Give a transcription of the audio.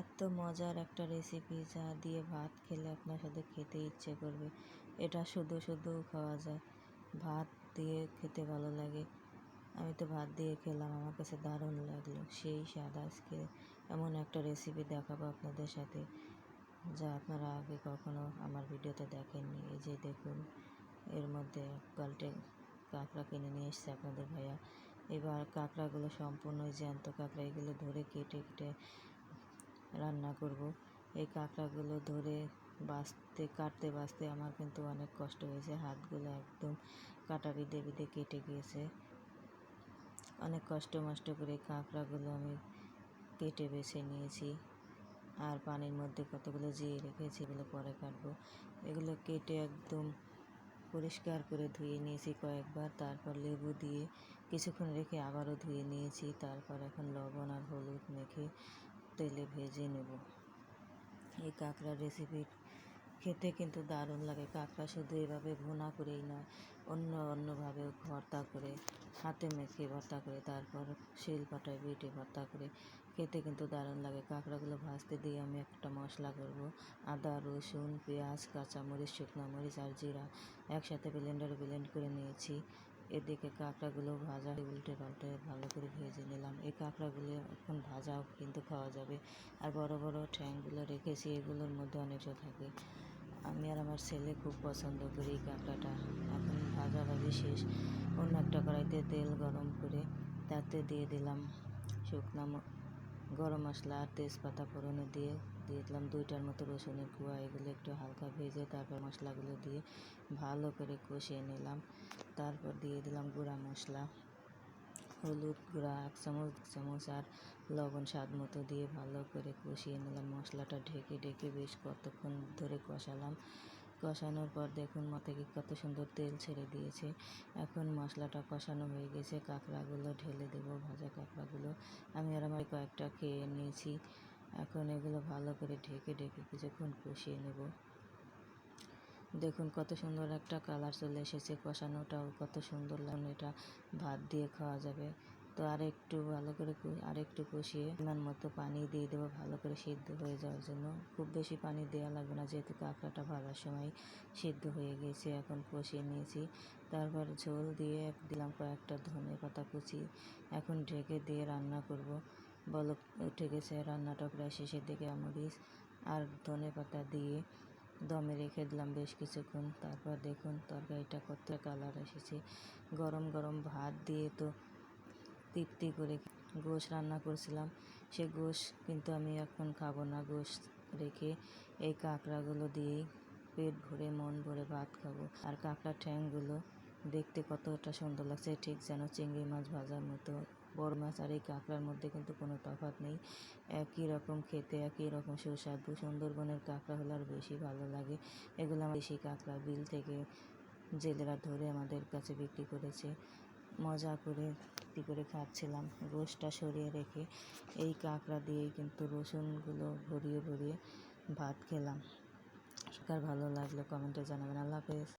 এত মজার একটা রেসিপি যা দিয়ে ভাত খেলে আপনার সাথে খেতে ইচ্ছে করবে। এটা শুধু শুধু খাওয়া যায়, ভাত দিয়ে খেতে ভালো লাগে। আমি তো ভাত দিয়ে খেলাম, আমার কাছে দারুণ লাগলো। সেই স্বাদ আজকে এমন একটা রেসিপি দেখাবো আপনাদের সাথে যা আপনারা আগে কখনো আমার ভিডিওতে দেখেননি। এই যে দেখুন, এর মধ্যে এক বালতি কাঁকড়া কিনে নিয়ে এসছে আপনাদের ভাইয়া। এবার কাঁকড়াগুলো সম্পূর্ণ জ্যান্ত কাঁকড়া, এগুলো ধরে কেটে কেটে রান্না করব। এই কাঁকড়াগুলো ধরে কাটতে আমার কিন্তু অনেক কষ্ট হয়েছে, হাতগুলো একদম কাটা বিঁধে বিঁধে কেটে গিয়েছে। অনেক কষ্ট মষ্ট করে কাঁকড়াগুলো আমি কেটে বেছে নিয়েছি, আর পানির মধ্যে কতগুলো জিয়ে রেখেছি, এগুলো পরে কাটবো। এগুলো কেটে একদম পরিষ্কার করে ধুয়ে নিয়েছি কয়েকবার, তারপর লেবু দিয়ে কিছুক্ষণ রেখে আবারও ধুয়ে নিয়েছি। তারপর এখন লবণ আর হলুদ মেখে তেলে ভেজে নেব। এই কাঁকড়ার রেসিপি খেতে কিন্তু দারুণ লাগে। কাঁকড়া শুধু এভাবে ভুনা করেই নয়, অন্যভাবেও ভর্তা করে, হাতে মেখে ভর্তা করে, তারপর শিলপাটায় বেটে ভর্তা করে খেতে কিন্তু দারুণ লাগে। কাঁকড়াগুলো ভাজতে দিয়ে আমি একটা মশলা করব। আদা, রসুন, পেঁয়াজ, কাঁচামরিচ, শুকনো মরিচ আর জিরা একসাথে ব্লেন্ডারে ব্লেন্ড করে নিয়েছি। এদিকে কাঁকড়াগুলো ভাজা উল্টে পাল্টে ভালো করে ভেজে নিলাম। এই কাঁকড়াগুলো এখন ভাজাও কিন্তু খাওয়া যাবে। আর বড় বড় ঠ্যাংগুলো রেখেছি, এগুলোর মধ্যে অনেক থাকে। আমি আর আমার ছেলে খুব পছন্দ করি এই কাঁকড়াটা। এখন ভাজাভাজি শেষ। অন্য একটা কড়াইতে তেল গরম করে তাতে দিয়ে দিলাম গরম মশলা আর তেজপাতা ফোড়নে দিয়ে দিলাম 2টার মতো রসুনের কুয়া। এগুলো একটু হালকা ভেজে তারপর মশলাগুলো দিয়ে ভালো করে কষিয়ে নিলাম। তারপর দিয়ে দিলাম গুঁড়া মশলা, হলুদ গুঁড়া 1 চামচ আর লবণ স্বাদ মতো দিয়ে ভালো করে কষিয়ে নিলাম। মশলাটা ঢেকে ঢেকে বেশ কতক্ষণ ধরে কষালাম। কষানোর পর দেখুন থেকে কত সুন্দর তেল ছেড়ে দিয়েছে। এখন মশলাটা কষানো হয়ে গেছে, কাঁকড়াগুলো ঢেলে দেব। ভাজা কাঁকড়াগুলো আমি আর আমার কয়েকটা খেয়ে নিয়েছি। এখন এগুলো ভালো করে ঢেকে ঢেকে কিছুক্ষণ কষিয়ে নেব। দেখুন কত সুন্দর একটা কালার চলে এসেছে, কষানোটাও কত সুন্দর লাগে। এটা ভাত দিয়ে খাওয়া যাবে। তো আরেকটু ভালো করে আরেকটু কষিয়ে পরিমাণ মতো পানি দিয়ে দেবো ভালো করে সিদ্ধ হয়ে যাওয়ার জন্য। খুব বেশি পানি দেওয়া লাগবে না, যেহেতু কাঁকড়াটা ভাজার সময় সিদ্ধ হয়ে গেছে। এখন কষিয়ে নিয়েছি, তারপর ঝোল দিয়ে দিলাম কয়েকটা ধনেপাতা কুচি। এখন ঢেকে দিয়ে রান্না করব। বলক উঠে গেছে, রান্নাটা প্রায় শেষের দিকে। মরিচ আর ধনেপাতা দিয়ে দমে রেখে দিলাম বেশ কিছুক্ষণ। তারপর দেখুন তরকারিটা কত কালার এসেছে। গরম গরম ভাত দিয়ে তো তৃপ্তি করে। গোশ রান্না করছিলাম, সে গোশ কিন্তু আমি এখন খাবো না। গোশ রেখে এই কাঁকড়াগুলো দিয়েই পেট ভরে মন ভরে ভাত খাবো। আর কাঁকড়ার ঠ্যাংগুলো দেখতে কতটা সুন্দর লাগছে, ঠিক যেন চিংড়ি মাছ ভাজার মতো। বড় মাছ আর এই কাঁকড়ার মধ্যে কিন্তু কোনো তফাৎ নেই, একই রকম খেতে, একই রকম সুস্বাদু। সুন্দরবনের কাঁকড়া হলে আর বেশি ভালো লাগে। এগুলো আমার দেশি কাঁকড়া, বিল থেকে জেলেরা ধরে আমাদের কাছে বিক্রি করেছে। মজা করে খাচ্ছিলাম, গোশটা সরিয়ে রেখে এই কাঁকড়া দিয়েই কিন্তু রসুনগুলো ভরিয়ে ভরিয়ে ভাত খেলাম। সকাল ভালো লাগলে কমেন্টে জানাবেন। আল্লাহ হাফেজ।